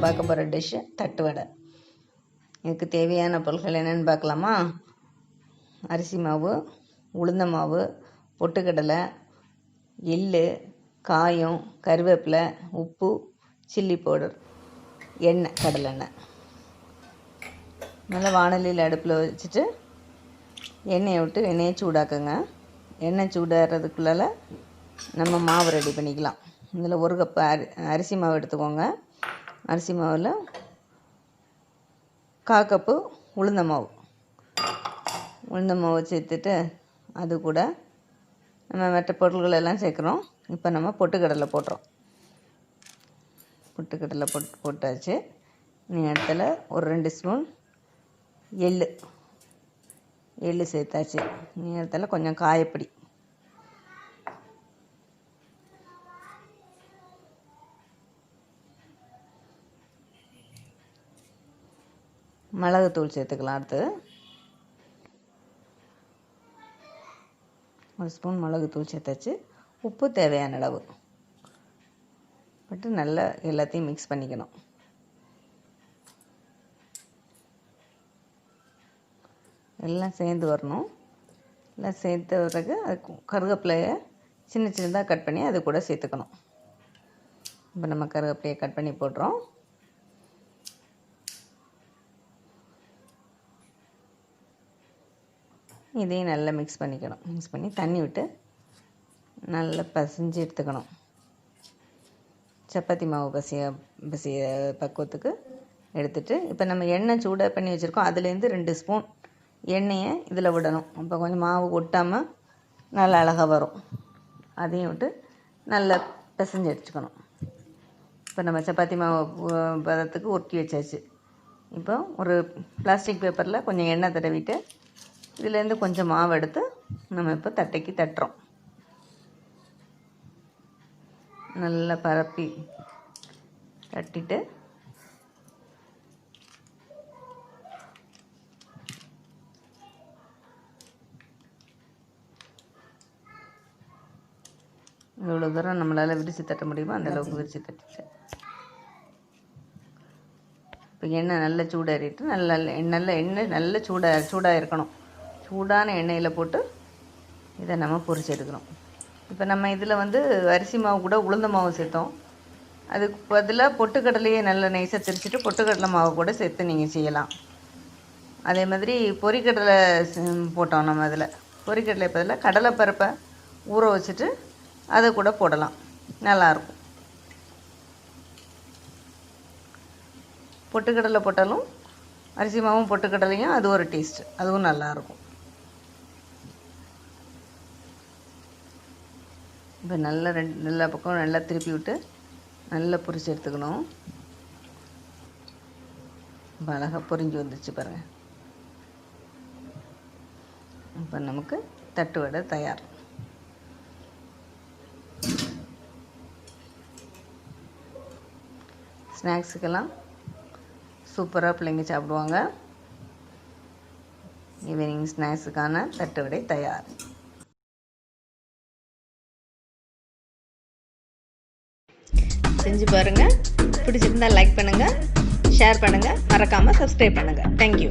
பார்க்க போகிற டிஷ்ஷு தட்டு வடை. இதுக்கு தேவையான பொருட்கள் என்னென்னு பார்க்கலாமா? அரிசி மாவு, உளுந்த மாவு, பொட்டுக்கடலை, எள், காயம், கருவேப்பிலை, உப்பு, சில்லி பவுடர், எண்ணெய், கடலெண்ணெய். நல்லா வானலியில் அடுப்பில் வச்சுட்டு எண்ணெயை விட்டு எண்ணெயை சூடாக்குங்க. எண்ணெய் சூடாகிறதுக்குள்ளால நம்ம மாவு ரெடி பண்ணிக்கலாம். இதில் 1 கப்பு அரிசி மாவு எடுத்துக்கோங்க. அரிசி மாவில் 1/4 கப்பு உளுந்த மாவு சேர்த்துட்டு அது கூட நம்ம மற்ற பொருட்கள் எல்லாம் சேர்க்குறோம். இப்போ நம்ம பொட்டுக்கடலை போட்டுறோம். பொட்டுக்கடலை போட்டாச்சு. இந்த இடத்துல ஒரு 2 ஸ்பூன் எள் சேர்த்தாச்சு. இந்த இடத்துல கொஞ்சம் காயப்பொடி, மிளகுத்தூள் சேர்த்துக்கலாம். அடுத்து 1 ஸ்பூன் மிளகுத்தூள் சேர்த்தாச்சு. உப்பு தேவையான அளவு போட்டு நல்லா எல்லாத்தையும் மிக்ஸ் பண்ணிக்கணும். எல்லாம் சேர்ந்து வரணும். எல்லாம் சேர்த்த பிறகு அது கருவேப்பிலையை சின்ன சின்னதாக கட் பண்ணி அது கூட சேர்த்துக்கணும். இப்போ நம்ம கருவேப்பிலையை கட் பண்ணி போடுறோம். இதையும் நல்லா மிக்ஸ் பண்ணிக்கணும். மிக்ஸ் பண்ணி தண்ணி விட்டு நல்லா பசைஞ்சு எடுத்துக்கணும். சப்பாத்தி மாவு பசிய பக்குவத்துக்கு எடுத்துட்டு இப்போ நம்ம எண்ணெய் சூடாக பண்ணி வச்சுருக்கோம். அதுலேருந்து 2 ஸ்பூன் எண்ணெயை இதில் விடணும். அப்போ கொஞ்சம் மாவு ஒட்டாமல் நல்லா அழகாக வரும். அதையும் விட்டு நல்லா பிசைஞ்சு எடுத்துக்கணும். இப்போ நம்ம சப்பாத்தி மாவு பதத்துக்கு உருட்டி வச்சாச்சு. இப்போ ஒரு பிளாஸ்டிக் பேப்பரில் கொஞ்சம் எண்ணெய் தடவிட்டு இதுலேருந்து கொஞ்சம் மாவு எடுத்து நம்ம இப்போ தட்டைக்கு தட்டுறோம். நல்லா பரப்பி தட்டிட்டு எவ்வளோ தூரம் நம்மளால் விரித்து தட்ட முடியுமோ அந்தளவுக்கு விரித்து தட்டிட்டு இப்போ எண்ணெய் நல்லா சூடாறிட்டு எண்ணெய் நல்ல சூடாக இருக்கணும். சூடான எண்ணெயில் போட்டு இதை நம்ம பொரிச்சு எடுக்கணும். இப்போ நம்ம இதில் அரிசி மாவு கூட உளுந்த மாவு சேர்த்தோம். அதுக்கு பதிலாக பொட்டுக்கடலையே நல்லா நைஸாக திரிச்சிட்டு பொட்டுக்கடலை மாவு கூட சேர்த்து நீங்கள் செய்யலாம். அதே மாதிரி பொரிக்கடலை போட்டோம். நம்ம அதில் பொரிக்கடலை பதிலாக கடலைப்பருப்பை ஊற வச்சுட்டு அதை கூட போடலாம். நல்லாயிருக்கும். பொட்டுக்கடலை போட்டாலும் அரிசி மாவும் பொட்டுக்கடலையும் அது ஒரு டேஸ்ட்டு, அதுவும் நல்லாயிருக்கும். இப்போ எல்லா பக்கம் நல்லா திருப்பி விட்டு நல்லா பொரிச்சு எடுத்துக்கணும். இப்போ அழகாக பொரிஞ்சு வந்துச்சு பாருங்கள். இப்போ நமக்கு தட்டு வடை தயார். ஸ்நாக்ஸுக்கெல்லாம் சூப்பராக பிள்ளைங்க சாப்பிடுவாங்க. ஈவினிங் ஸ்நாக்ஸுக்கான தட்டு வடை தயார். செஞ்சு பாருங்கள். பிடிச்சிருந்தால் லைக் பண்ணுங்கள், ஷேர் பண்ணுங்கள், மறக்காமல் சப்ஸ்கிரைப் பண்ணுங்கள். தேங்க்யூ.